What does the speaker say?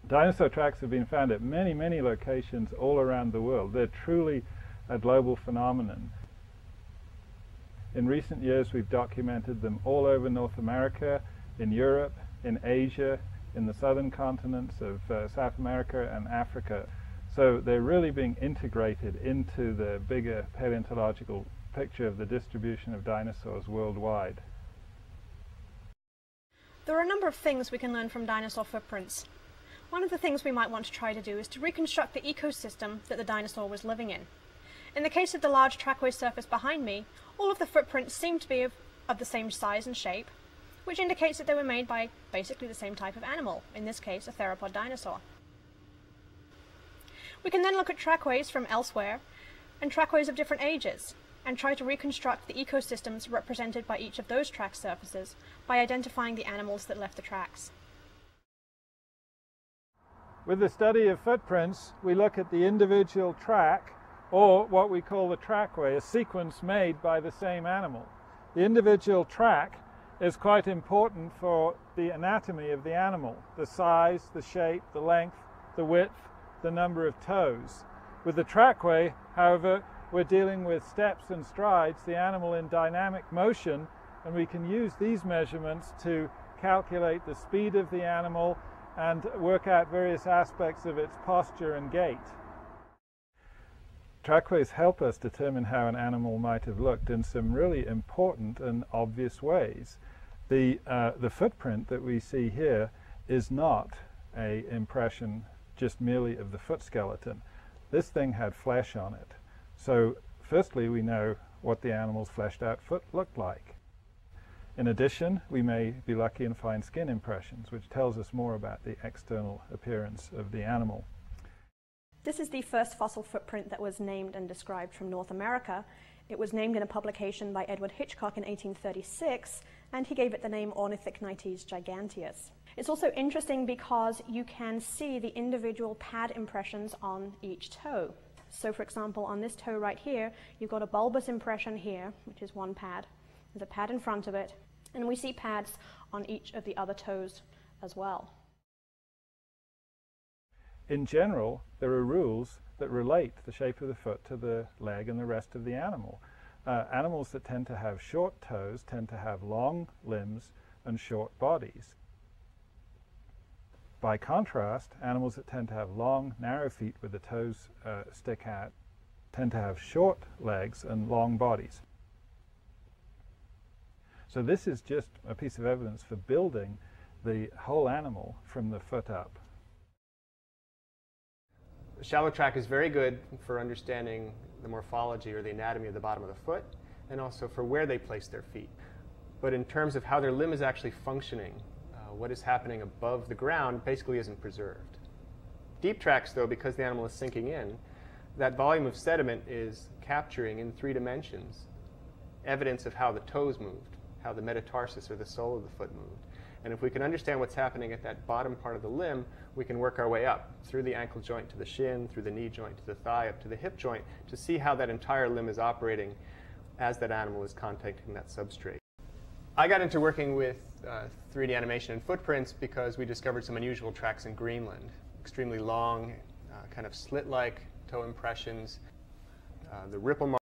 Dinosaur tracks have been found at many, many locations all around the world. They're truly a global phenomenon. In recent years, we've documented them all over North America, in Europe, in Asia, in the southern continents of South America and Africa. So they're really being integrated into the bigger paleontological picture of the distribution of dinosaurs worldwide. There are a number of things we can learn from dinosaur footprints. One of the things we might want to try to do is to reconstruct the ecosystem that the dinosaur was living in. In the case of the large trackway surface behind me, all of the footprints seem to be of the same size and shape, which indicates that they were made by basically the same type of animal, in this case a theropod dinosaur. We can then look at trackways from elsewhere and trackways of different ages, and try to reconstruct the ecosystems represented by each of those track surfaces by identifying the animals that left the tracks. With the study of footprints, we look at the individual track, or what we call the trackway, a sequence made by the same animal. The individual track is quite important for the anatomy of the animal, the size, the shape, the length, the width, the number of toes. With the trackway, however, we're dealing with steps and strides, the animal in dynamic motion, and we can use these measurements to calculate the speed of the animal and work out various aspects of its posture and gait. Trackways help us determine how an animal might have looked in some really important and obvious ways. The footprint that we see here is not an impression just merely of the foot skeleton. This thing had flesh on it. So firstly, we know what the animal's fleshed out foot looked like. In addition, we may be lucky and find skin impressions, which tells us more about the external appearance of the animal. This is the first fossil footprint that was named and described from North America. It was named in a publication by Edward Hitchcock in 1836, and he gave it the name Ornithocnites giganteus. It's also interesting because you can see the individual pad impressions on each toe. So for example, on this toe right here, you've got a bulbous impression here, which is one pad. There's a pad in front of it, and we see pads on each of the other toes as well. In general, there are rules that relate the shape of the foot to the leg and the rest of the animal. Animals that tend to have short toes tend to have long limbs and short bodies. By contrast, animals that tend to have long, narrow feet where the toes stick out tend to have short legs and long bodies. So this is just a piece of evidence for building the whole animal from the foot up. The shallow track is very good for understanding the morphology or the anatomy of the bottom of the foot, and also for where they place their feet. But in terms of how their limb is actually functioning, what is happening above the ground basically isn't preserved. Deep tracks, though, because the animal is sinking in, that volume of sediment is capturing in 3 dimensions evidence of how the toes moved, how the metatarsus or the sole of the foot moved. And if we can understand what's happening at that bottom part of the limb, we can work our way up through the ankle joint to the shin, through the knee joint to the thigh, up to the hip joint, to see how that entire limb is operating as that animal is contacting that substrate. I got into working with 3D animation and footprints because we discovered some unusual tracks in Greenland. Extremely long, kind of slit-like toe impressions, the ripple marks